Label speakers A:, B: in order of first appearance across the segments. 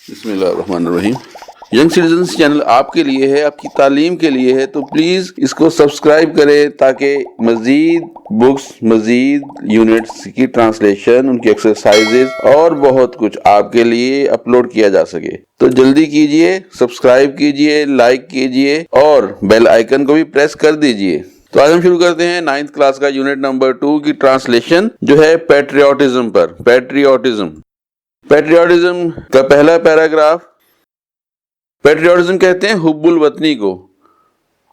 A: بسم اللہ الرحمن الرحیم۔ ینگ سٹیزنز چینل آپ کے لیے ہے، آپ کی تعلیم کے لیے ہے، تو پلیز اس کو سبسکرائب کریں تاکہ مزید بکس، مزید یونٹس کی ٹرانسلیشن، ان کی ایکسرسائزز اور بہت کچھ آپ کے لیے اپلوڈ کیا جا سکے۔ تو جلدی کیجئے، سبسکرائب کیجئے، لائک کیجئے اور بیل آئیکن کو بھی پریس کر دیجئے۔ تو آج ہم شروع کرتے ہیں 9th کلاس کا یونٹ نمبر 2 کی ٹرانسلیشن، جو ہے پیٹریوٹزم پر۔ پیٹریوٹزم کا پہلا پیراگراف۔ پیٹریوٹزم کہتے ہیں حب الوطنی کو۔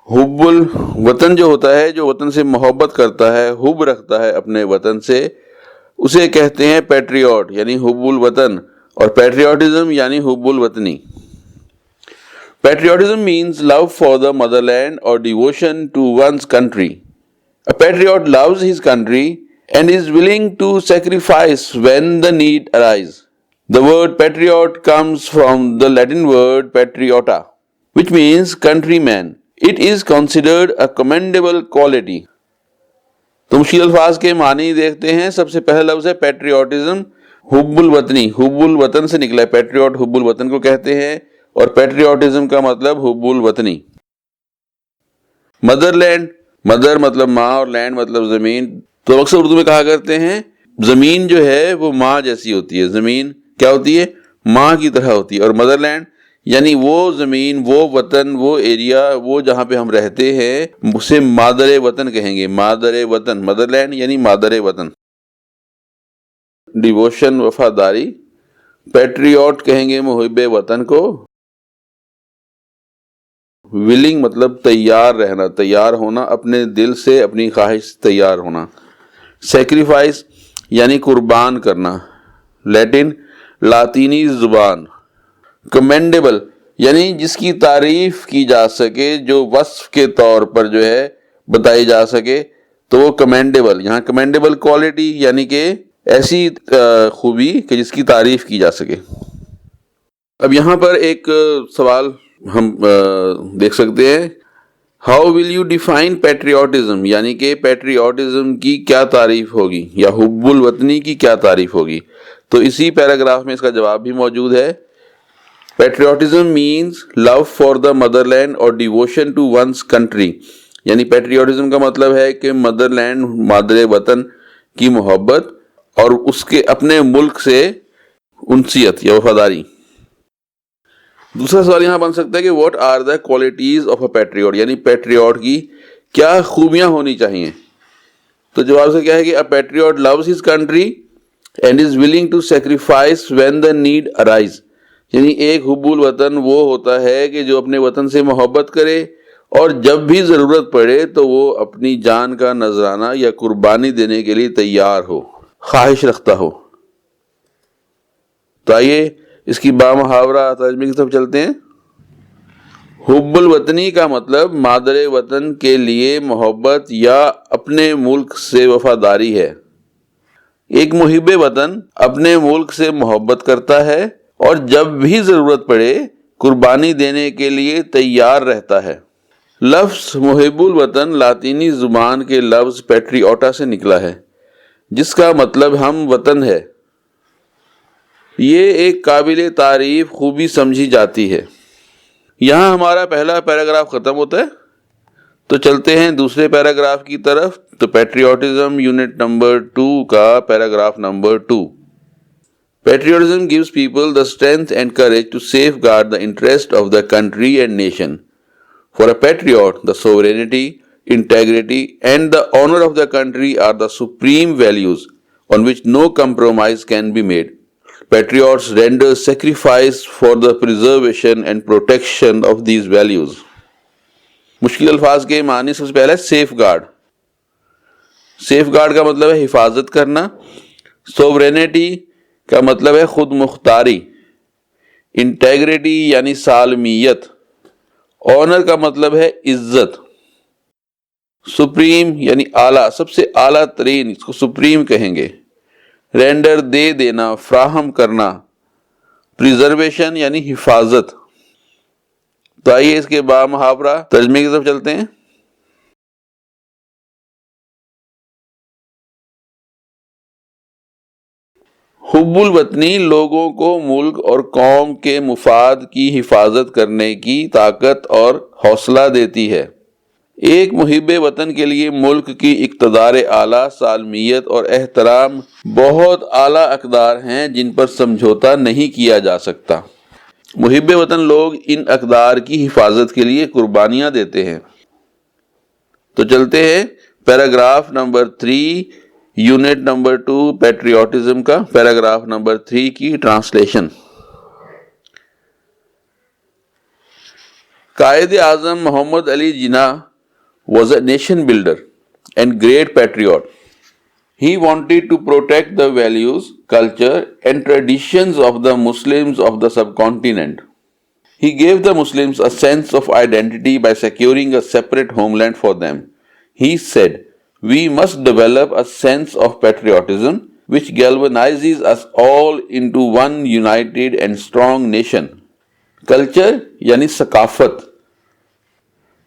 A: حب الوطن جو ہوتا ہے، جو وطن سے محبت کرتا ہے، حب رکھتا ہے اپنے وطن سے، اسے کہتے ہیں پیٹریوٹ یعنی حب الوطن، اور پیٹریوٹزم یعنی حب الوطنی۔ Patriotism means love for the motherland or devotion to one's country. A patriot loves his country and is willing to sacrifice when the need arises. The word patriot comes from the Latin word patriota, which means countryman. It is considered a commendable quality. تو مشکل الفاظ کے معنی دیکھتے ہیں۔ سب سے پہلا لفظ ہے پیٹریوٹزم، حب الوطنی، حب الوطن سے نکلا ہے۔ پیٹریوٹ حب الوطن کو کہتے ہیں، اور پیٹریوٹزم کا مطلب حب الوطنی۔ مدر لینڈ، مدر مطلب ماں اور لینڈ مطلب زمین۔ تو اکثر اردو میں کہا کرتے ہیں زمین جو ہے وہ ماں جیسی ہوتی ہے۔ زمین کیا ہوتی ہے؟ ماں کی طرح ہوتی ہے۔ اور مدر لینڈ یعنی وہ زمین، وہ وطن، وہ ایریا، وہ جہاں پہ ہم رہتے ہیں، اسے مادر وطن کہیں گے۔ مادر وطن، مدر لینڈ یعنی مادر وطن۔ ڈیووشن وفاداری، پیٹریوٹ کہیں گے محب وطن کو۔ ولنگ مطلب تیار رہنا، تیار ہونا، اپنے دل سے، اپنی خواہش سے تیار ہونا۔ سیکریفائس یعنی قربان کرنا، لیٹن لاطینی زبان۔ کمینڈیبل یعنی جس کی تعریف کی جا سکے، جو وصف کے طور پر جو ہے بتائی جا سکے، تو وہ کمینڈیبل۔ یہاں کمینڈیبل کوالٹی یعنی کہ ایسی خوبی کہ جس کی تعریف کی جا سکے۔ اب یہاں پر ایک سوال ہم دیکھ سکتے ہیں، how will you define patriotism, یعنی کہ پیٹریوٹزم کی کیا تعریف ہوگی، یا حب الوطنی کی کیا تعریف ہوگی؟ تو اسی پیراگراف میں اس کا جواب بھی موجود ہے۔ Patriotism means love for the motherland اور ڈیووشن ٹو ونس کنٹری، یعنی پیٹریوٹزم کا مطلب ہے کہ مدر لینڈ، مادر وطن کی محبت اور اس کے اپنے ملک سے انسیت یا وفاداری۔ دوسرا سوال یہاں بن سکتا ہے کہ what are the qualities of a patriot, یعنی پیٹریوٹ کی کیا خوبیاں ہونی چاہیے؟ تو جواب سے کیا ہے کہ a patriot loves his country and is willing to sacrifice when the need arise, یعنی ایک حب الوطن وہ ہوتا ہے کہ جو اپنے وطن سے محبت کرے اور جب بھی ضرورت پڑے تو وہ اپنی جان کا نذرانہ یا قربانی دینے کے لیے تیار ہو، خواہش رکھتا ہو۔ تو آئیے اس کی بامحاورہ ترجمے کی طرف چلتے ہیں۔ حب الوطنی کا مطلب مادر وطن کے لیے محبت یا اپنے ملک سے وفاداری ہے۔ ایک محب وطن اپنے ملک سے محبت کرتا ہے اور جب بھی ضرورت پڑے قربانی دینے کے لیے تیار رہتا ہے۔ لفظ محب الوطن لاطینی زبان کے لفظ پیٹریوٹا سے نکلا ہے، جس کا مطلب ہم وطن ہے۔ یہ ایک قابل تعریف خوبی سمجھی جاتی ہے۔ یہاں ہمارا پہلا پیراگراف ختم ہوتا ہے، تو چلتے ہیں دوسرے پیراگراف کی طرف۔ تو پیٹریوٹزم یونٹ نمبر 2 کا paragraph number 2۔ Patriotism gives people the strength and courage to safeguard the interest of the country and nation. For a patriot, the sovereignty, integrity, and the honor of the country are the supreme values on which no compromise can be made. Patriots render sacrifice for the preservation and protection of these values. مشکل الفاظ کے معنی سب سے پہلے safe guard. Safe guard کا مطلب ہے حفاظت کرنا۔ سوورینٹی کا مطلب ہے خود مختاری۔ انٹیگریٹی یعنی سالمیت۔ آنر کا مطلب ہے عزت۔ سپریم یعنی اعلیٰ، سب سے اعلیٰ ترین، اس کو سپریم کہیں گے۔ رینڈر دے دینا، فراہم کرنا۔ پریزرویشن یعنی حفاظت۔ تو آئیے اس کے بامحاورہ ترجمے کی طرف چلتے ہیں۔ حب الوطنی لوگوں کو ملک اور قوم کے مفاد کی حفاظت کرنے کی طاقت اور حوصلہ دیتی ہے۔ ایک محب وطن کے لیے ملک کی اقتدار اعلیٰ، سالمیت اور احترام بہت اعلیٰ اقدار ہیں جن پر سمجھوتا نہیں کیا جا سکتا۔ محب وطن لوگ ان اقدار کی حفاظت کے لیے قربانیاں دیتے ہیں۔ تو چلتے ہیں paragraph number 3 unit number 2 patriotism کا پیراگراف نمبر 3 کی translation. Quaid Azam Muhammad Ali Jinnah was a nation builder and great patriot. He wanted to protect the values, culture and traditions of the Muslims of the subcontinent. He gave the Muslims a sense of identity by securing a separate homeland for them. He said, "We must develop a sense of patriotism which galvanizes us all into one united and strong nation." Culture یعنی ثقافت،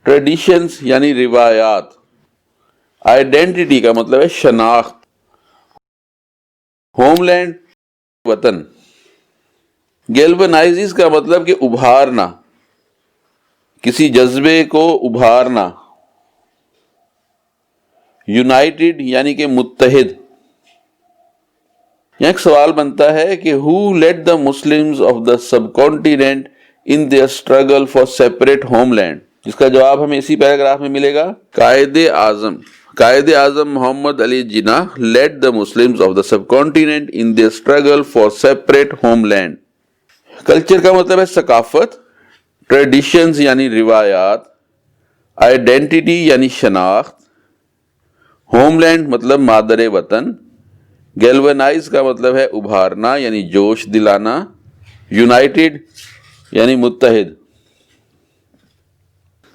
A: traditions یعنی روایات، identity کا مطلب ہے شناخت، home land وطن، گیلونائزز کا مطلب کہ ابھارنا، کسی جذبے کو ابھارنا، یونائٹڈ یعنی کہ متحد۔ یہاں ایک سوال بنتا ہے کہ who led the Muslims of the subcontinent in their struggle for separate homeland؟ جس کا جواب ہمیں اسی پیراگراف میں ملے گا، قائد اعظم محمد Ali Jinnah led the Muslims of the subcontinent in their struggle for separate homeland۔ Culture کا مطلب ہے ثقافت، ٹریڈیشنز یعنی روایات، آئیڈینٹی یعنی شناخت، ہوم لینڈ مطلب مادر وطن، گیلونائز کا مطلب ہے ابھارنا یعنی جوش دلانا، یونائٹڈ یعنی متحد۔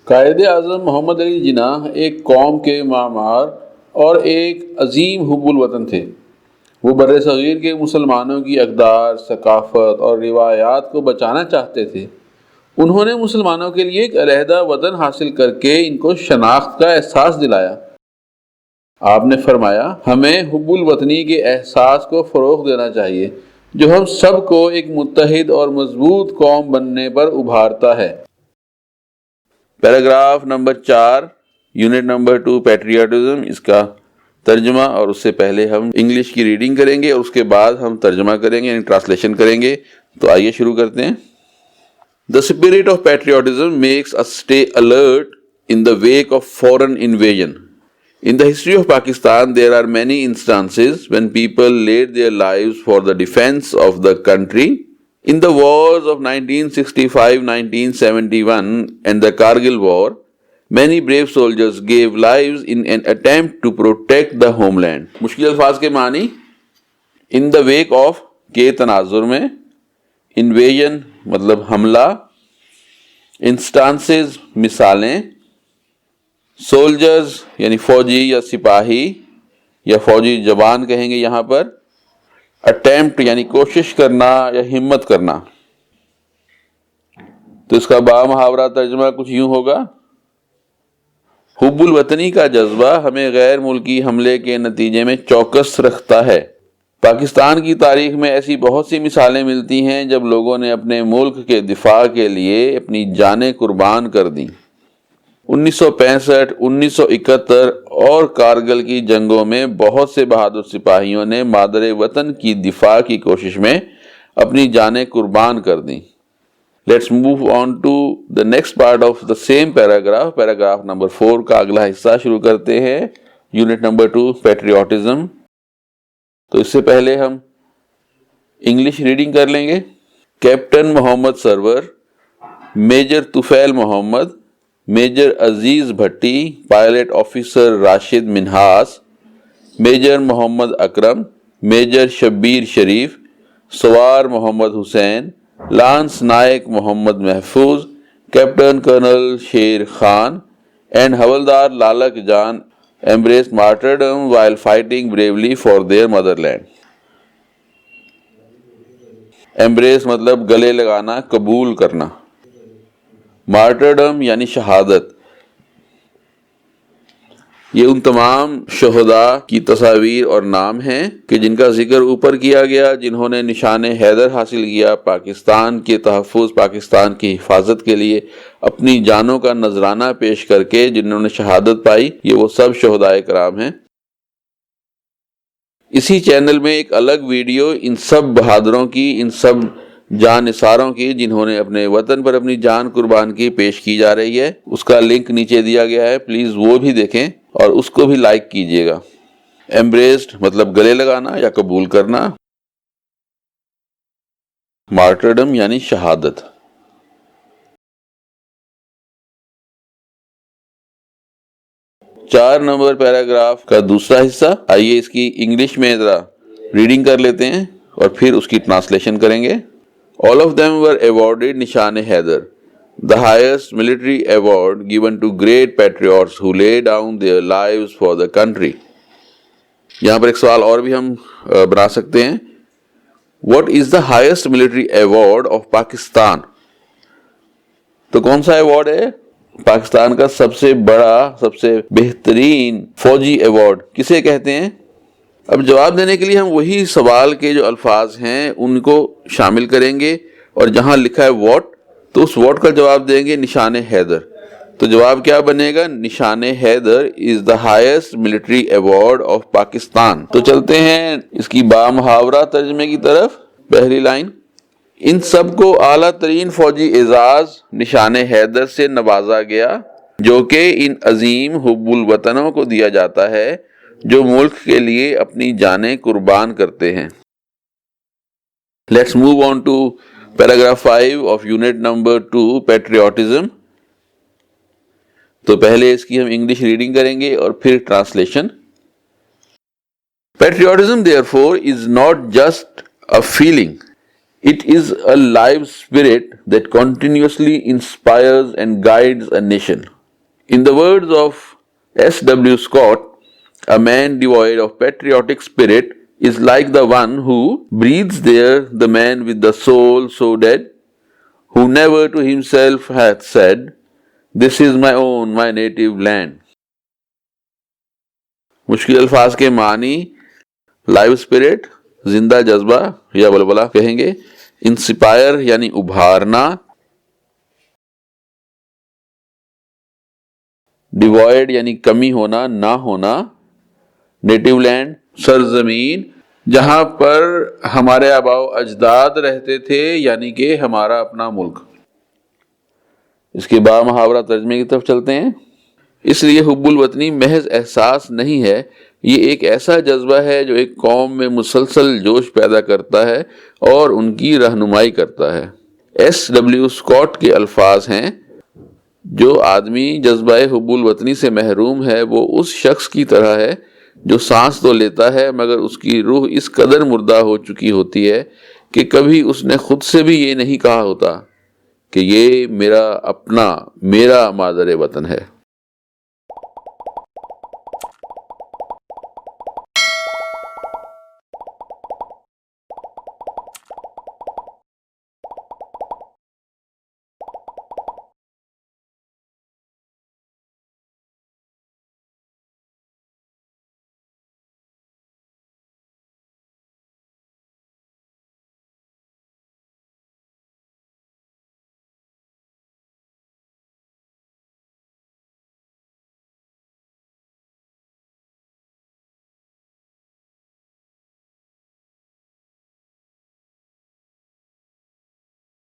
A: قائد اعظم محمد علی جناح ایک قوم کے معمار اور ایک عظیم حب الوطن تھے۔ وہ بر صغیر کے مسلمانوں کی اقدار، ثقافت اور روایات کو بچانا چاہتے تھے۔ انہوں نے مسلمانوں کے لیے ایک علیحدہ وطن حاصل کر کے ان کو شناخت کا احساس دلایا۔ آپ نے فرمایا، ہمیں حب الوطنی کے احساس کو فروغ دینا چاہیے جو ہم سب کو ایک متحد اور مضبوط قوم بننے پر ابھارتا ہے۔ Paragraph number 4 unit number 2 patriotism, اس کا ترجمہ، اور اس سے پہلے ہم انگلش کی ریڈنگ کریں گے اور اس کے بعد ہم ترجمہ کریں گے یعنی ٹرانسلیشن کریں گے۔ تو آئیے شروع کرتے ہیں۔ The spirit of patriotism makes us stay alert in the wake of foreign invasion. In the history of Pakistan, there are many instances when people laid their lives for the defense of the country. In the wars of 1965, 1971 and the Kargil War, many brave soldiers gave lives in an attempt to protect the homeland. مشکل الفاظ کے معنی، in the wake of کے تناظر میں، invasion مطلب حملہ، instances مثالیں، soldiers یعنی فوجی یا سپاہی یا فوجی جوان کہیں گے یہاں پر، اٹیمپٹ یعنی کوشش کرنا یا ہمت کرنا۔ تو اس کا بامحاورہ ترجمہ کچھ یوں ہوگا، حب الوطنی کا جذبہ ہمیں غیر ملکی حملے کے نتیجے میں چوکس رکھتا ہے۔ پاکستان کی تاریخ میں ایسی بہت سی مثالیں ملتی ہیں جب لوگوں نے اپنے ملک کے دفاع کے لیے اپنی جانیں قربان کر دیں۔ 1965، 1971 اور کارگل کی جنگوں میں بہت سے بہادر سپاہیوں نے مادر وطن کی دفاع کی کوشش میں اپنی جانیں قربان کر دیں۔ Let's move on to the next part of the same paragraph. Paragraph number 4 کا اگلا حصہ شروع کرتے ہیں، یونٹ نمبر 2 پیٹریوٹزم۔ تو اس سے پہلے ہم انگلش ریڈنگ کر لیں گے۔ Captain Muhammad Sarwar, major Tufail Muhammad, major Aziz Bhatti, pilot officer Rashid Minhas, major Muhammad Akram, major Shabbir Sharif, سوار محمد حسین، لانس نائک محمد محفوظ، captain colonel Sher Khan and havildar Lalak Jan embraced martyrdom while fighting bravely for their motherland. embrace مطلب گلے لگانا، قبول کرنا، martyrdom یعنی شہادت۔ یہ ان تمام شہداء کی تصاویر اور نام ہیں کہ جن کا ذکر اوپر کیا گیا، جنہوں نے نشان حیدر حاصل کیا پاکستان کے تحفظ، پاکستان کی حفاظت کے لیے اپنی جانوں کا نذرانہ پیش کر کے جنہوں نے شہادت پائی، یہ وہ سب شہداء کرام ہیں۔ اسی چینل میں ایک الگ ویڈیو ان سب بہادروں کی، ان سب جان نثاروں کی جنہوں نے اپنے وطن پر اپنی جان قربان کی، پیش کی جا رہی ہے۔ اس کا لنک نیچے دیا گیا ہے، پلیز وہ بھی دیکھیں اور اس کو بھی لائک کیجئے گا۔ ایمبریسڈ مطلب گلے لگانا یا قبول کرنا، مارٹرڈم یعنی شہادت۔ 4 نمبر پیراگراف کا دوسرا حصہ، آئیے اس کی انگلش میں ذرا ریڈنگ کر لیتے ہیں اور پھر اس کی ٹرانسلیشن کریں گے۔ All of them were awarded نشان-e-حیدر, the highest military award given to great patriots who lay down their lives for the country. یہاں پر ایک سوال اور بھی ہم بنا سکتے ہیں، What is the highest military award of Pakistan? تو کون سا ایوارڈ ہے؟ پاکستان کا سب سے بڑا، سب سے بہترین فوجی ایوارڈ کسے کہتے ہیں؟ اب جواب دینے کے لیے ہم وہی سوال کے جو الفاظ ہیں ان کو شامل کریں گے، اور جہاں لکھا ہے واٹ تو اس واٹ کا جواب دیں گے نشان حیدر۔ تو جواب کیا بنے گا؟ Nishan Haider is the highest military award of Pakistan. تو چلتے ہیں اس کی بامحاورہ ترجمے کی طرف۔ پہلی لائن، ان سب کو اعلیٰ ترین فوجی اعزاز نشان حیدر سے نوازا گیا جو کہ ان عظیم حب الوطنوں کو دیا جاتا ہے جو ملک کے لیے اپنی جانیں قربان کرتے ہیں۔ Let's move on to paragraph 5 of unit number 2, patriotism۔ تو پہلے اس کی ہم انگلش ریڈنگ کریں گے اور پھر translation. Patriotism therefore is not just a feeling, it is a live spirit that continuously inspires and guides a nation. In the words of S.W. Scott, a man devoid of patriotic spirit is like the one who breathes there, the man with the soul so dead, who never to himself hath said, this is my own, my native land. مشکل الفاظ کے معنی، live spirit زندہ جذبہ یا بلبلہ کہیں گے، inspire یعنی ابھارنا، ڈیوائڈ یعنی کمی ہونا، نہ ہونا، نیٹو لینڈ سرزمین جہاں پر ہمارے آباء و اجداد رہتے تھے، یعنی کہ ہمارا اپنا ملک۔ اس کے بامحاورہ ترجمے کی طرف چلتے ہیں۔ اس لیے حب الوطنی محض احساس نہیں ہے، یہ ایک ایسا جذبہ ہے جو ایک قوم میں مسلسل جوش پیدا کرتا ہے اور ان کی رہنمائی کرتا ہے۔ S.W. اسکاٹ کے الفاظ ہیں، جو آدمی جذبہ حب الوطنی سے محروم ہے وہ اس شخص کی طرح ہے جو سانس تو لیتا ہے مگر اس کی روح اس قدر مردہ ہو چکی ہوتی ہے کہ کبھی اس نے خود سے بھی یہ نہیں کہا ہوتا کہ یہ میرا اپنا، میرا مادر وطن ہے۔